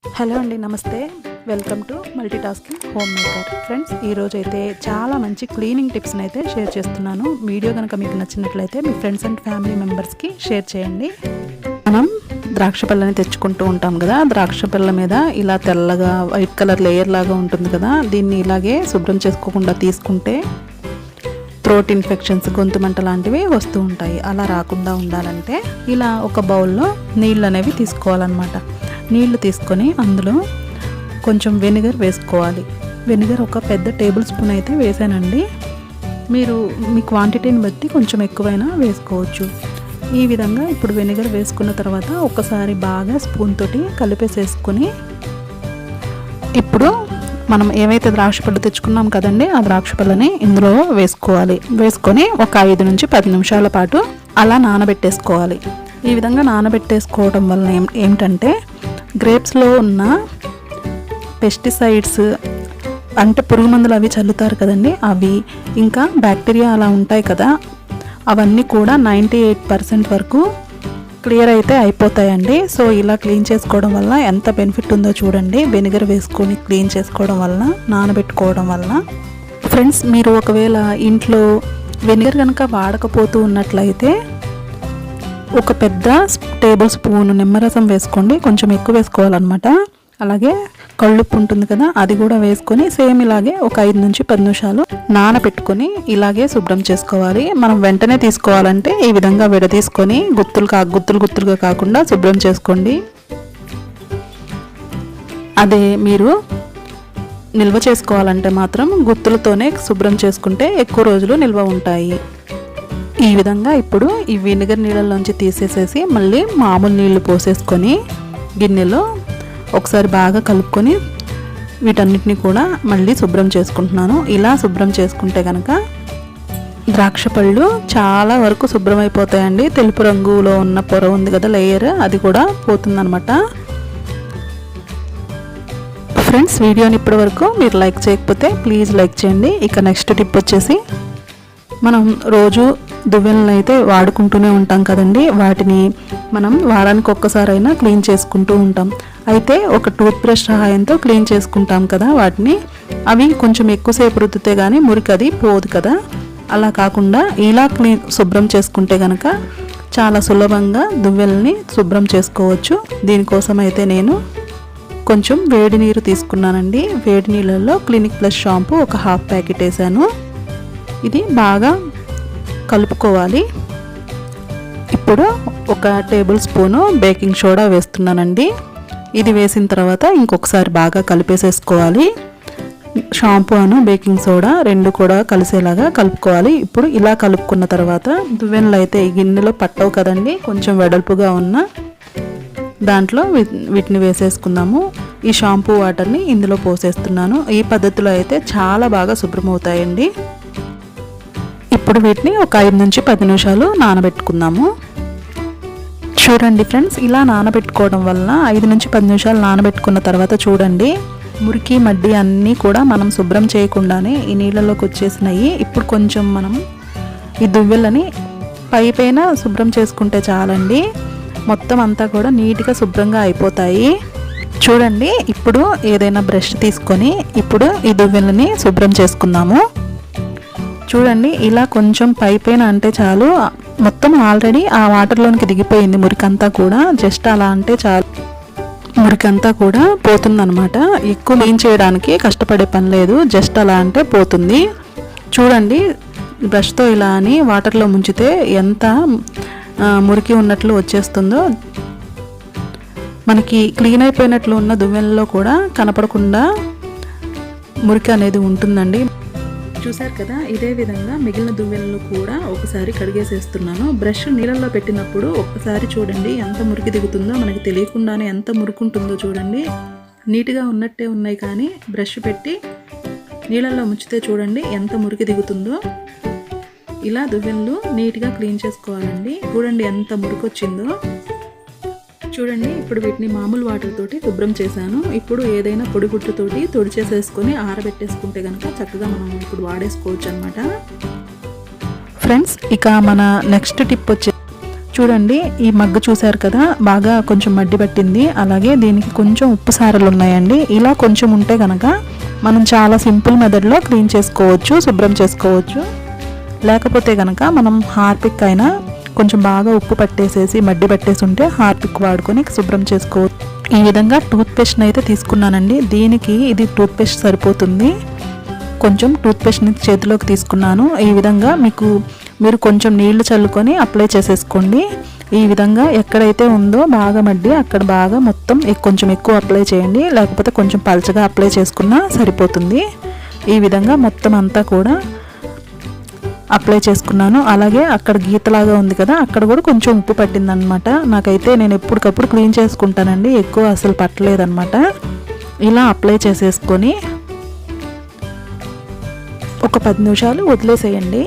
Hello అండి, నమస్తే. Welcome to multitasking home maker. Friends, ఈరోజు అయితే చాలా మంచి క్లీనింగ్ టిప్స్ని అయితే షేర్ చేస్తున్నాను. వీడియో కనుక మీకు నచ్చినట్లయితే మీ ఫ్రెండ్స్ అండ్ ఫ్యామిలీ మెంబర్స్కి షేర్ చేయండి. మనం ద్రాక్ష పళ్ళని తెచ్చుకుంటూ ఉంటాం కదా, ద్రాక్ష పళ్ళ మీద ఇలా తెల్లగా వైట్ కలర్ లేయర్ లాగా ఉంటుంది కదా, దీన్ని ఇలాగే శుభ్రం చేసుకోకుండా తీసుకుంటే థ్రోట్ ఇన్ఫెక్షన్స్, గొంతు మంట లాంటివి వస్తూ ఉంటాయి. అలా రాకుండా ఉండాలంటే ఇలా ఒక బౌల్లో నీళ్ళు అనేవి తీసుకోవాలన్నమాట. నీళ్లు తీసుకొని అందులో కొంచెం వెనిగర్ వేసుకోవాలి. వెనిగర్ ఒక పెద్ద టేబుల్ స్పూన్ అయితే వేసానండి. మీరు మీ క్వాంటిటీని బట్టి కొంచెం ఎక్కువైనా వేసుకోవచ్చు. ఈ విధంగా ఇప్పుడు వెనిగర్ వేసుకున్న తర్వాత ఒకసారి బాగా స్పూన్ తోటి కలిపేసేసుకొని ఇప్పుడు మనం ఏవైతే ద్రాక్ష పళ్ళు తెచ్చుకున్నాం కదండి, ఆ ద్రాక్ష పళ్ళని ఇందులో వేసుకోవాలి. వేసుకొని ఒక 5 నుంచి 10 నిమిషాల పాటు అలా నానబెట్టేసుకోవాలి. ఈ విధంగా నానబెట్టేసుకోవడం వల్ల ఏమిటంటే గ్రేప్స్లో ఉన్న పెస్టిసైడ్స్ అంటే పురుగు మందులు అవి చల్లుతారు కదండి, అవి ఇంకా బ్యాక్టీరియా అలా ఉంటాయి కదా, అవన్నీ కూడా 98% వరకు క్లియర్ అయితే అయిపోతాయండి. సో ఇలా క్లీన్ చేసుకోవడం వల్ల ఎంత బెనిఫిట్ ఉందో చూడండి. వెనిగర్ వేసుకొని క్లీన్ చేసుకోవడం వల్ల, నానబెట్టుకోవడం వల్ల. ఫ్రెండ్స్, మీరు ఒకవేళ ఇంట్లో వెనిగర్ కనుక వాడకపోతూ ఉన్నట్లయితే ఒక పెద్ద టేబుల్ స్పూన్ నిమ్మరసం వేసుకోండి. కొంచెం ఎక్కువ వేసుకోవాలన్నమాట. అలాగే కళ్ళుప్పు ఉంటుంది కదా, అది కూడా వేసుకొని సేమ్ ఇలాగే ఒక 5 నుంచి 10 నిమిషాలు నానబెట్టుకొని ఇలాగే శుభ్రం చేసుకోవాలి. మనం వెంటనే తీసుకోవాలంటే ఈ విధంగా విడదీసుకొని గుత్తులుగా కాకుండా శుభ్రం చేసుకోండి. అదే మీరు నిల్వ చేసుకోవాలంటే మాత్రం గుత్తులతోనే శుభ్రం చేసుకుంటే ఎక్కువ రోజులు నిల్వ ఉంటాయి. ఈ విధంగా ఇప్పుడు ఈ వెనిగర్ నీళ్ళలోంచి తీసేసేసి మళ్ళీ మామూలు నీళ్లు పోసేసుకొని గిన్నెలో ఒకసారి బాగా కలుపుకొని వీటన్నిటిని కూడా మళ్ళీ శుభ్రం చేసుకుంటున్నాను. ఇలా శుభ్రం చేసుకుంటే కనుక ద్రాక్ష పళ్ళు చాలా వరకు శుభ్రం అయిపోతాయండి. తెలుపు రంగులో ఉన్న పొర ఉంది కదా లేయర్, అది కూడా పోతుందన్నమాట. ఫ్రెండ్స్, వీడియోని ఇప్పటి వరకు మీరు లైక్ చేయకపోతే ప్లీజ్ లైక్ చేయండి. ఇక నెక్స్ట్ టిప్ వచ్చేసి, మనం రోజు దువ్వెనలు అయితే వాడుకుంటూనే ఉంటాం కదండి, వాటిని మనం వారానికి ఒక్కసారైనా క్లీన్ చేసుకుంటూ ఉంటాం. అయితే ఒక టూత్ బ్రష్ సహాయంతో క్లీన్ చేసుకుంటాం కదా వాటిని, అవి కొంచెం ఎక్కువసేపు రుద్దితే కానీ మురికి అది పోదు కదా. అలా కాకుండా ఇలా శుభ్రం చేసుకుంటే కనుక చాలా సులభంగా దువ్వెల్ని శుభ్రం చేసుకోవచ్చు. దీనికోసం అయితే నేను కొంచెం వేడి నీరు తీసుకున్నానండి. వేడి నీళ్ళల్లో క్లినిక్ ప్లస్ షాంపూ ఒక 1/2 ప్యాకెట్ వేసాను. ఇది బాగా కలుపుకోవాలి. ఇప్పుడు ఒక టేబుల్ స్పూను బేకింగ్ సోడా వేస్తున్నానండి. ఇది వేసిన తర్వాత ఇంకొకసారి బాగా కలిపేసేసుకోవాలి. షాంపూ అను బేకింగ్ సోడా రెండు కూడా కలిసేలాగా కలుపుకోవాలి. ఇప్పుడు ఇలా కలుపుకున్న తర్వాత దువ్వెనలు అయితే ఈ గిన్నెలో పట్టవు కదండి, కొంచెం వెడల్పుగా ఉన్న దాంట్లో వీటిని వేసేసుకుందాము. ఈ షాంపూ వాటర్ని ఇందులో పోసేస్తున్నాను. ఈ పద్ధతిలో అయితే చాలా బాగా శుభ్రమవుతాయండి. ఇప్పుడు వీటిని ఒక 5 నుంచి 10 నిమిషాలు నానబెట్టుకుందాము. చూడండి ఫ్రెండ్స్, ఇలా నానబెట్టుకోవడం వల్ల 5 నుంచి 10 నిమిషాలు నానబెట్టుకున్న తర్వాత చూడండి, మురికి మడ్డి అన్నీ కూడా మనం శుభ్రం చేయకుండానే ఈ నీళ్ళలోకి వచ్చేసినాయి. ఇప్పుడు కొంచెం మనం ఈ దువ్వెలని పైన శుభ్రం చేసుకుంటే చాలండి, మొత్తం అంతా కూడా నీట్గా శుభ్రంగా అయిపోతాయి. చూడండి, ఇప్పుడు ఏదైనా బ్రష్ తీసుకొని ఇప్పుడు ఈ దువ్వెలని శుభ్రం చేసుకుందాము. చూడండి, ఇలా కొంచెం పైన అంటే చాలు, మొత్తం ఆల్రెడీ ఆ వాటర్లోనికి దిగిపోయింది మురికంతా కూడా. జస్ట్ అలా అంటే చాలు, మురికంతా కూడా పోతుందన్నమాట. ఎక్కువ క్లీన్ చేయడానికి కష్టపడే పని లేదు, జస్ట్ అలా అంటే పోతుంది. చూడండి, బ్రష్తో ఇలా అని వాటర్లో ముంచితే ఎంత మురికి ఉన్నట్లు వచ్చేస్తుందో. మనకి క్లీన్ అయిపోయినట్లు ఉన్న దువ్వెనలో కూడా కనపడకుండా మురికి అనేది ఉంటుందండి. చూసారు కదా, ఇదే విధంగా మిగిలిన దువ్వెనలు కూడా ఒకసారి కడిగేసేస్తున్నాను. బ్రష్ నీళ్ళల్లో పెట్టినప్పుడు ఒక్కసారి చూడండి ఎంత మురికి దిగుతుందో, మనకి తెలియకుండానే ఎంత మురుకుంటుందో చూడండి. నీట్గా ఉన్నట్టే ఉన్నాయి, కానీ బ్రష్ పెట్టి నీళ్ళల్లో ముంచితే చూడండి ఎంత మురికి దిగుతుందో. ఇలా దువ్వెనలు నీట్గా క్లీన్ చేసుకోవాలండి. చూడండి ఎంత మురికి వచ్చిందో. చూడండి, ఇప్పుడు వీటిని మామూలు వాటర్ తోటి శుభ్రం చేశాను. ఇప్పుడు ఏదైనా పొడి గుట్టుతోటి తుడిచేసేసుకొని ఆరబెట్టేసుకుంటే కనుక చక్కగా మనం ఇప్పుడు వాడేసుకోవచ్చు అనమాట. ఫ్రెండ్స్, ఇక మన నెక్స్ట్ టిప్ వచ్చి చూడండి ఈ మగ్గు చూసారు కదా, బాగా కొంచెం మడ్డి పట్టింది. అలాగే దీనికి కొంచెం ఉప్పు సారలు ఉన్నాయండి. ఇలా కొంచెం ఉంటే కనుక మనం చాలా సింపుల్ మెథడ్లో క్లీన్ చేసుకోవచ్చు, శుభ్రం చేసుకోవచ్చు. లేకపోతే కనుక మనం హార్పిక్ అయినా కొంచెం బాగా ఉప్పు పట్టేసేసి మడ్డి పట్టేసి ఉంటే హార్పిక్ వాడుకొని శుభ్రం చేసుకోవచ్చు. ఈ విధంగా టూత్పేస్ట్ని అయితే తీసుకున్నానండి. దీనికి ఇది టూత్పేస్ట్ సరిపోతుంది. కొంచెం టూత్పేస్ట్ని చేతిలోకి తీసుకున్నాను. ఈ విధంగా మీరు కొంచెం నీళ్లు చల్లుకొని అప్లై చేసేసుకోండి. ఈ విధంగా ఎక్కడైతే ఉందో బాగా మడ్డి అక్కడ బాగా మొత్తం కొంచెం ఎక్కువ అప్లై చేయండి, లేకపోతే కొంచెం పల్చగా అప్లై చేసుకున్నా సరిపోతుంది. ఈ విధంగా మొత్తం అంతా కూడా అప్లై చేసుకున్నాను. అలాగే అక్కడ గీతలాగా ఉంది కదా, అక్కడ కూడా కొంచెం ఉప్పు పట్టిందనమాట. నాకైతే నేను ఎప్పటికప్పుడు క్లీన్ చేసుకుంటానండి, ఎక్కువ అసలు పట్టలేదన్నమాట. ఇలా అప్లై చేసేసుకొని ఒక 10 నిమిషాలు వదిలేసేయండి.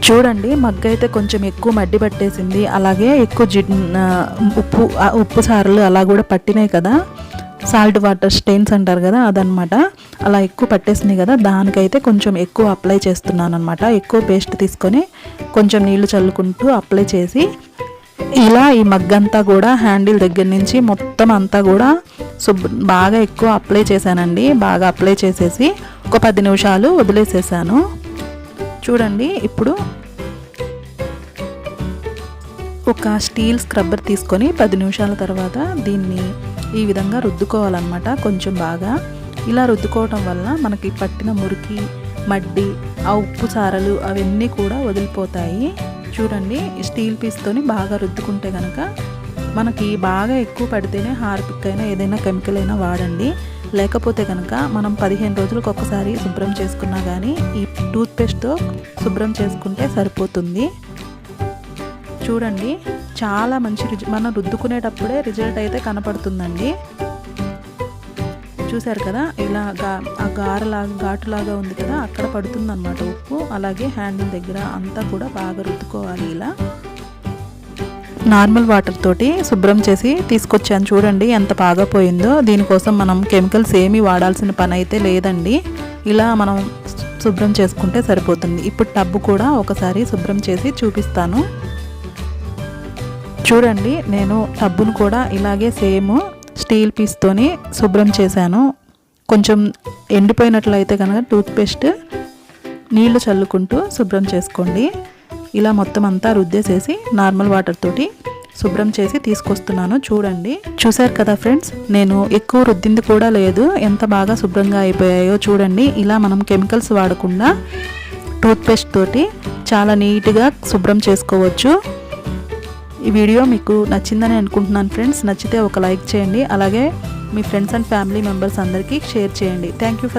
చూడండి మగ్గ అయితే కొంచెం ఎక్కువ మడ్డి పట్టేసింది. అలాగే ఎక్కువ ఉప్పు సారలు అలా కూడా పట్టినాయి కదా, సాల్ట్ వాటర్ స్టెయిన్స్ అంటారు కదా, అదనమాట. అలా ఎక్కువ పట్టేసినాయి కదా, దానికైతే కొంచెం ఎక్కువ అప్లై చేస్తున్నాను అనమాట. ఎక్కువ పేస్ట్ తీసుకొని కొంచెం నీళ్లు చల్లుకుంటూ అప్లై చేసి ఇలా ఈ మగ్గంతా కూడా హ్యాండిల్ దగ్గర నుంచి మొత్తం అంతా కూడా బాగా ఎక్కువ అప్లై చేశానండి. బాగా అప్లై చేసేసి ఒక 10 నిమిషాలు వదిలేసేసాను. చూడండి ఇప్పుడు ఒక స్టీల్ స్క్రబ్బర్ తీసుకొని 10 నిమిషాల తర్వాత దీన్ని ఈ విధంగా రుద్దుకోవాలన్నమాట. కొంచెం బాగా ఇలా రుద్దుకోవటం వల్ల మనకి పట్టిన మురికి, మడ్డి, ఆ ఉప్పు సారలు అవన్నీ కూడా వదిలిపోతాయి. చూడండి స్టీల్ పీస్తోని బాగా రుద్దుకుంటే కనుక మనకి బాగా ఎక్కువ పడితేనే హార్పిక్ అయినా ఏదైనా కెమికల్ అయినా వాడండి. లేకపోతే కనుక మనం 15 రోజులకు ఒకసారి శుభ్రం చేసుకున్నా కానీ ఈ టూత్పేస్ట్తో శుభ్రం చేసుకుంటే సరిపోతుంది. చూడండి చాలా మంచి మనం రుద్దుకునేటప్పుడే రిజల్ట్ అయితే కనపడుతుందండి. చూసారు కదా, ఇలా ఆ ఘాటులాగా ఉంది కదా, అక్కడ పడుతుందన్నమాట ఉప్పు. అలాగే హ్యాండిల్ దగ్గర అంతా కూడా బాగా రుద్దుకోవాలి. ఇలా నార్మల్ వాటర్ తోటి శుభ్రం చేసి తీసుకొచ్చాను. చూడండి ఎంత బాగా పోయిందో. దీనికోసం మనం కెమికల్స్ ఏమీ వాడాల్సిన పని అయితే లేదండి. ఇలా మనం శుభ్రం చేసుకుంటే సరిపోతుంది. ఇప్పుడు టబ్బు కూడా ఒకసారి శుభ్రం చేసి చూపిస్తాను. చూడండి నేను టబ్బును కూడా ఇలాగే సేమ్ స్టీల్ పీస్తోని శుభ్రం చేశాను. కొంచెం ఎండిపోయినట్లయితే కనుక టూత్పేస్ట్ నీళ్లు చల్లుకుంటూ శుభ్రం చేసుకోండి. ఇలా మొత్తం అంతా రుద్దేసేసి నార్మల్ వాటర్ తోటి శుభ్రం చేసి తీసుకొస్తున్నాను. చూడండి చూసారు కదా ఫ్రెండ్స్, నేను ఎక్కువ రుద్దింది కూడా లేదు, ఎంత బాగా శుభ్రంగా అయిపోయాయో చూడండి. ఇలా మనం కెమికల్స్ వాడకుండా టూత్పేస్ట్ తోటి చాలా నీట్గా శుభ్రం చేసుకోవచ్చు. ఈ వీడియో మీకు నచ్చిందని అనుకుంటున్నాను ఫ్రెండ్స్. నచ్చితే ఒక లైక్ చేయండి. అలాగే మీ ఫ్రెండ్స్ అండ్ ఫ్యామిలీ మెంబర్స్ అందరికీ షేర్ చేయండి. Thank you.